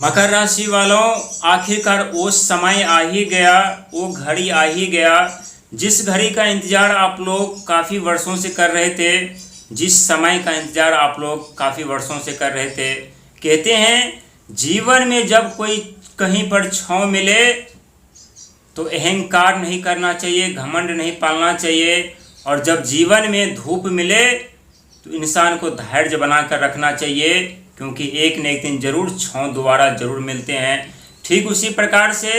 मकर राशि वालों, आखिरकार वो समय आ ही गया, वो घड़ी आ ही गया जिस घड़ी का इंतजार आप लोग काफ़ी वर्षों से कर रहे थे, जिस समय का इंतजार आप लोग काफ़ी वर्षों से कर रहे थे। कहते हैं जीवन में जब कोई कहीं पर छांव मिले तो अहंकार नहीं करना चाहिए, घमंड नहीं पालना चाहिए, और जब जीवन में धूप मिले तो इंसान को धैर्य बनाकर रखना चाहिए, क्योंकि एक न एक दिन जरूर छांव दोबारा जरूर मिलते हैं। ठीक उसी प्रकार से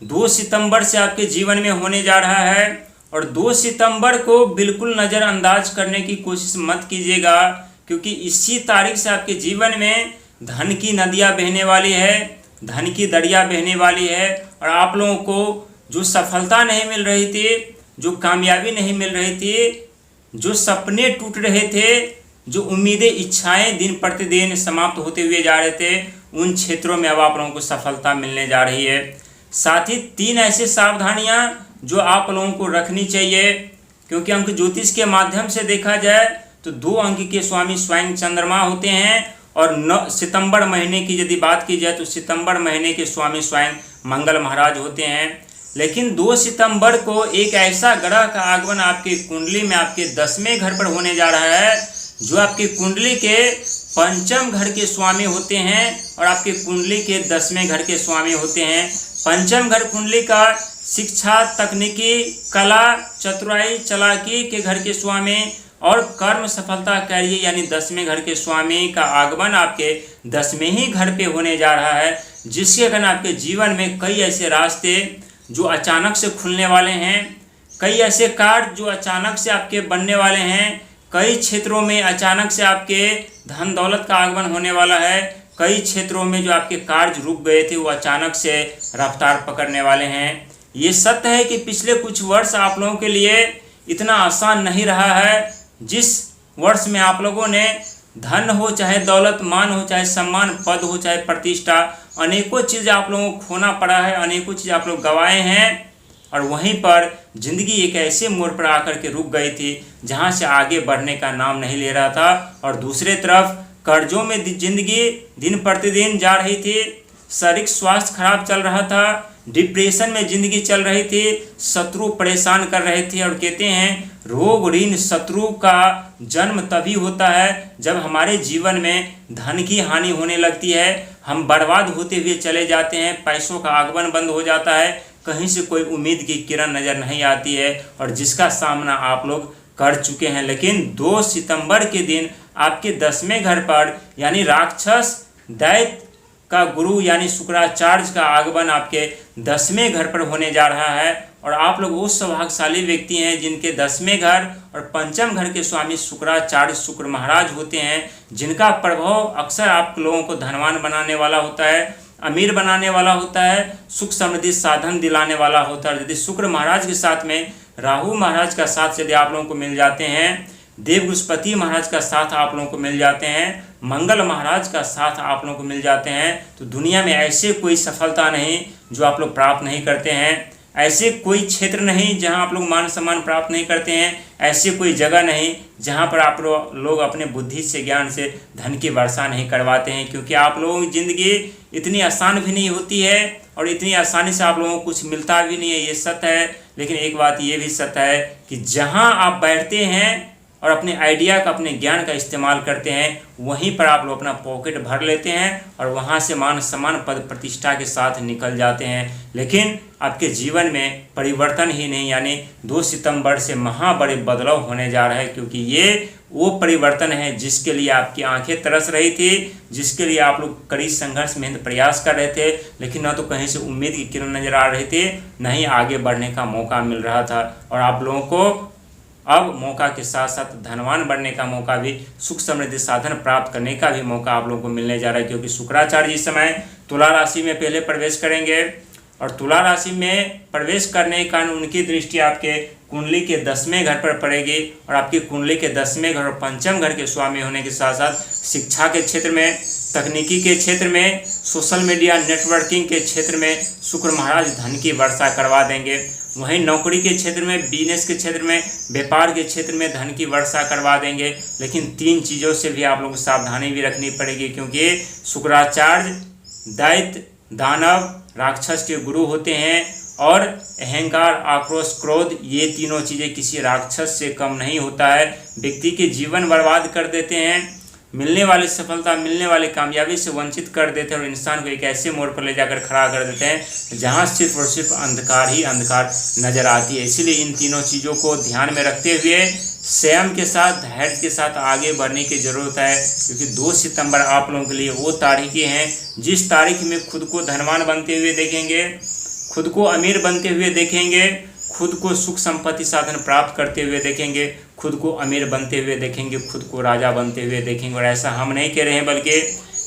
2 सितंबर से आपके जीवन में होने जा रहा है, और 2 सितंबर को बिल्कुल नज़रअंदाज करने की कोशिश मत कीजिएगा, क्योंकि इसी तारीख से आपके जीवन में धन की नदियाँ बहने वाली है, धन की दरिया बहने वाली है, और आप लोगों को जो सफलता नहीं मिल रही थी, जो कामयाबी नहीं मिल रही थी, जो सपने टूट रहे थे, जो उम्मीदें इच्छाएं दिन प्रतिदिन समाप्त होते हुए जा रहे थे, उन क्षेत्रों में अब आप लोगों को सफलता मिलने जा रही है। साथ ही 3 ऐसे सावधानियां जो आप लोगों को रखनी चाहिए, क्योंकि अंक ज्योतिष के माध्यम से देखा जाए तो 2 अंक के स्वामी स्वयं चंद्रमा होते हैं, और 9 सितंबर महीने की यदि बात की जाए तो सितंबर महीने के स्वामी स्वयं मंगल महाराज होते हैं। लेकिन 2 सितंबर को एक ऐसा ग्रह का आगमन आपकी कुंडली में आपके 10वें घर पर होने जा रहा है, जो आपकी कुंडली के 5म घर के स्वामी होते हैं और आपकी कुंडली के 10वें घर के स्वामी होते हैं। 5म घर कुंडली का शिक्षा, तकनीकी, कला, चतुराई, चालाकी के घर के स्वामी, और कर्म, सफलता, कार्य यानी 10वें घर के स्वामी का आगमन आपके 10वें ही घर पे होने जा रहा है, जिसके कारण आपके जीवन में कई ऐसे रास्ते जो अचानक से खुलने वाले हैं, कई ऐसे कार्य जो अचानक से आपके बनने वाले हैं, कई क्षेत्रों में अचानक से आपके धन दौलत का आगमन होने वाला है, कई क्षेत्रों में जो आपके कार्य रुक गए थे वो अचानक से रफ्तार पकड़ने वाले हैं। ये सत्य है कि पिछले कुछ वर्ष आप लोगों के लिए इतना आसान नहीं रहा है। जिस वर्ष में आप लोगों ने धन हो, चाहे दौलत, मान हो, चाहे सम्मान, पद हो, चाहे प्रतिष्ठा, अनेकों चीज़ आप लोगों को खोना पड़ा है, अनेकों चीज़ आप लोग गंवाए हैं, और वहीं पर जिंदगी एक ऐसे मोड़ पर आकर के रुक गई थी जहां से आगे बढ़ने का नाम नहीं ले रहा था, और दूसरे तरफ कर्जों में जिंदगी दिन प्रतिदिन जा रही थी, शारीरिक स्वास्थ्य खराब चल रहा था, डिप्रेशन में जिंदगी चल रही थी, शत्रु परेशान कर रहे थे। और कहते हैं रोग, ऋण, शत्रु का जन्म तभी होता है जब हमारे जीवन में धन की हानि होने लगती है, हम बर्बाद होते हुए चले जाते हैं, पैसों का आगमन बंद हो जाता है, कहीं से कोई उम्मीद की किरण नज़र नहीं आती है, और जिसका सामना आप लोग कर चुके हैं। लेकिन 2 सितंबर के दिन आपके 10वें घर पर यानी राक्षस दैत्य का गुरु यानी शुक्राचार्य का आगमन आपके 10वें घर पर होने जा रहा है, और आप लोग वो सौभाग्यशाली व्यक्ति हैं जिनके 10वें घर और 5म घर के स्वामी शुक्राचार्य शुक्र महाराज होते हैं, जिनका प्रभाव अक्सर आप लोगों को धनवान बनाने वाला होता है, अमीर बनाने वाला होता है, सुख समृद्धि साधन दिलाने वाला होता है। यदि शुक्र महाराज के साथ में राहु महाराज का साथ यदि आप लोगों को मिल जाते हैं, देव बृहस्पति महाराज का साथ आप लोगों को मिल जाते हैं, मंगल महाराज का साथ आप लोगों को मिल जाते हैं, तो दुनिया में ऐसे कोई सफलता नहीं जो आप लोग प्राप्त नहीं करते हैं, ऐसे कोई क्षेत्र नहीं जहां आप लोग मान सम्मान प्राप्त नहीं करते हैं, ऐसी कोई जगह नहीं जहां पर आप लोग अपने बुद्धि से, ज्ञान से धन की वर्षा नहीं करवाते हैं, क्योंकि आप लोगों की ज़िंदगी इतनी आसान भी नहीं होती है, और इतनी आसानी से आप लोगों को कुछ मिलता भी नहीं है, ये सत्य है। लेकिन एक बात ये भी सत्य है कि जहाँ आप बैठते हैं और अपने आइडिया का, अपने ज्ञान का इस्तेमाल करते हैं, वहीं पर आप लोग अपना पॉकेट भर लेते हैं, और वहाँ से मान सम्मान, पद प्रतिष्ठा के साथ निकल जाते हैं। लेकिन आपके जीवन में परिवर्तन ही नहीं, यानी 2 सितंबर से बड़े बदलाव होने जा रहा है, क्योंकि ये वो परिवर्तन है जिसके लिए आपकी आंखें तरस रही थी, जिसके लिए आप लोग कड़ी संघर्ष, मेहनत, प्रयास कर रहे थे, लेकिन न तो कहीं से उम्मीद की किरण नजर आ रही थी, न ही आगे बढ़ने का मौका मिल रहा था। और आप लोगों को अब मौका के साथ साथ धनवान बनने का मौका भी, सुख समृद्धि साधन प्राप्त करने का भी मौका आप लोगों को मिलने जा रहा है, क्योंकि शुक्राचार्य इस समय तुला राशि में पहले प्रवेश करेंगे, और तुला राशि में प्रवेश करने के कारण उनकी दृष्टि आपके कुंडली के 10वें घर पर पड़ेगी, और आपकी कुंडली के 10वें घर और 5म घर के स्वामी होने के साथ साथ शिक्षा के क्षेत्र में, तकनीकी के क्षेत्र में, सोशल मीडिया नेटवर्किंग के क्षेत्र में शुक्र महाराज धन की वर्षा करवा देंगे। वहीं नौकरी के क्षेत्र में, बिजनेस के क्षेत्र में, व्यापार के क्षेत्र में धन की वर्षा करवा देंगे। लेकिन 3 चीज़ों से भी आप लोगों को सावधानी भी रखनी पड़ेगी, क्योंकि शुक्राचार्य दैत्य, दानव, राक्षस के गुरु होते हैं। और अहंकार, आक्रोश, क्रोध, ये तीनों चीज़ें किसी राक्षस से कम नहीं होता है। व्यक्ति के जीवन बर्बाद कर देते हैं, मिलने वाली सफलता, मिलने वाली कामयाबी से वंचित कर देते हैं और इंसान को एक ऐसे मोड़ पर ले जाकर खड़ा कर देते हैं जहां सिर्फ और सिर्फ अंधकार ही अंधकार नजर आती है। इसीलिए इन तीनों चीज़ों को ध्यान में रखते हुए संयम के साथ, धैर्य के साथ आगे बढ़ने की ज़रूरत है, क्योंकि 2 सितंबर आप लोगों के लिए वो तारीखें हैं जिस तारीख में खुद को धनवान बनते हुए देखेंगे, खुद को अमीर बनते हुए देखेंगे, खुद को सुख संपत्ति साधन प्राप्त करते हुए देखेंगे, खुद को अमीर बनते हुए देखेंगे, खुद को राजा बनते हुए देखेंगे। और ऐसा हम नहीं कह रहे हैं, बल्कि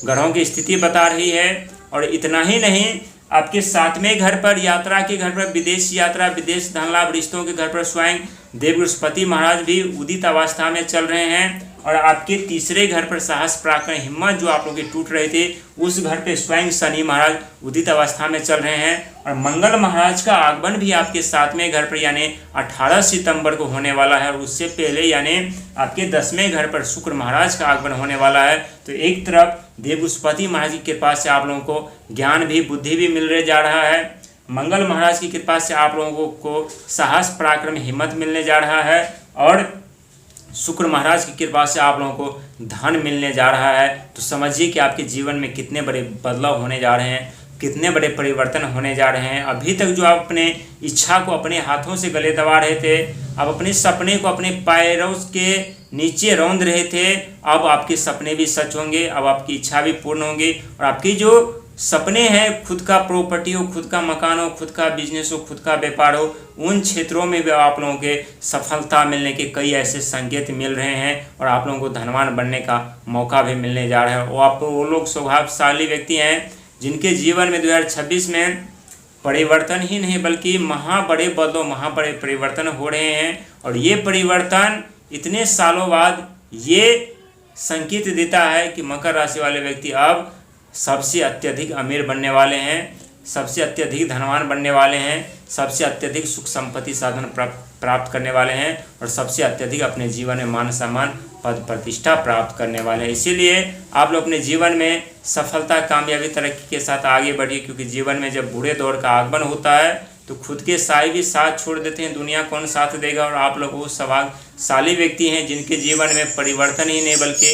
ग्रहों की स्थिति बता रही है। और इतना ही नहीं, आपके 7वें घर पर, यात्रा के घर पर, विदेश यात्रा, विदेश धन लाभ, रिश्तों के घर पर स्वयं देव बृहस्पति महाराज भी उदित अवस्था में चल रहे हैं। और आपके 3रे घर पर साहस, पराक्रम, हिम्मत जो आप लोग की टूट रही थी, उस घर पे स्वयं शनि महाराज उदित अवस्था में चल रहे हैं। और मंगल महाराज का आगमन भी आपके 7वें घर पर यानी 18 सितंबर को होने वाला है। और उससे पहले यानी आपके 10वें घर पर शुक्र महाराज का आगमन होने वाला है। तो एक तरफ देव बृहस्पति महाराज की कृपा से आप लोगों को ज्ञान भी, बुद्धि भी मिलने जा रहा है। मंगल महाराज की कृपा से आप लोगों को साहस, पराक्रम, हिम्मत मिलने जा रहा है। और शुक्र महाराज की कृपा से आप लोगों को धन मिलने जा रहा है। तो समझिए कि आपके जीवन में कितने बड़े बदलाव होने जा रहे हैं, कितने बड़े परिवर्तन होने जा रहे हैं। अभी तक जो आप अपने इच्छा को अपने हाथों से गले दबा रहे थे, अब अपने सपने को अपने पैरों के नीचे रौंद रहे थे, अब आपके सपने भी सच होंगे, अब आपकी इच्छा भी पूर्ण होंगी। और आपकी जो सपने हैं, खुद का प्रॉपर्टी हो, खुद का मकान हो, खुद का बिजनेस हो, खुद का व्यापार हो, उन क्षेत्रों में भी आप लोगों के सफलता मिलने के कई ऐसे संकेत मिल रहे हैं। और आप लोगों को धनवान बनने का मौका भी मिलने जा रहा है। वो लोग सौभाग्यशाली व्यक्ति हैं जिनके जीवन में 2026 में परिवर्तन ही नहीं बल्कि बड़े बदलाव, बड़े परिवर्तन हो रहे हैं। और ये परिवर्तन इतने सालों बाद ये संकेत देता है कि मकर राशि वाले व्यक्ति अब सबसे अत्यधिक अमीर बनने वाले हैं, सबसे अत्यधिक धनवान बनने वाले हैं, सबसे अत्यधिक सुख संपत्ति साधन प्राप्त करने वाले हैं और सबसे अत्यधिक अपने जीवन में मान सम्मान, पद प्रतिष्ठा प्राप्त करने वाले हैं। इसीलिए आप लोग अपने जीवन में सफलता, कामयाबी, तरक्की के साथ आगे बढ़िए, क्योंकि जीवन में जब बुरे दौर का आगमन होता है तो खुद के साए भी साथ छोड़ देते हैं, दुनिया कौन साथ देगा। और आप लोग वो सौभाग्यशाली व्यक्ति हैं जिनके जीवन में परिवर्तन ही नहीं बल्कि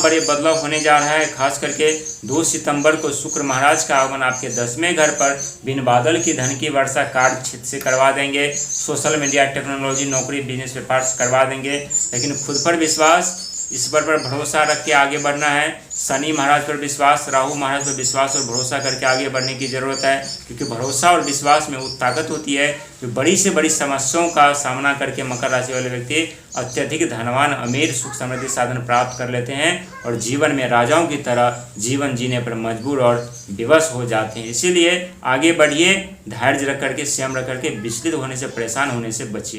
बड़े बदलाव होने जा रहा है। खास करके 2 सितंबर को शुक्र महाराज का आगमन आपके 10वें घर पर बिन बादल की धन की वर्षा कार्य क्षेत्र से करवा देंगे, सोशल मीडिया, टेक्नोलॉजी, नौकरी, बिजनेस, व्यापार से करवा देंगे। लेकिन खुद पर विश्वास, ईश्वर पर भरोसा रख के आगे बढ़ना है। शनि महाराज पर विश्वास, राहु महाराज पर विश्वास और भरोसा करके आगे बढ़ने की ज़रूरत है, क्योंकि भरोसा और विश्वास में वो ताकत होती है जो बड़ी से बड़ी समस्याओं का सामना करके मकर राशि वाले व्यक्ति अत्यधिक धनवान, अमीर, सुख समृद्धि साधन प्राप्त कर लेते हैं और जीवन में राजाओं की तरह जीवन जीने पर मजबूर और विवश हो जाते हैं। इसीलिए आगे बढ़िए, धैर्य रख करके, संयम रख करके, विचलित होने से, परेशान होने से बचिए।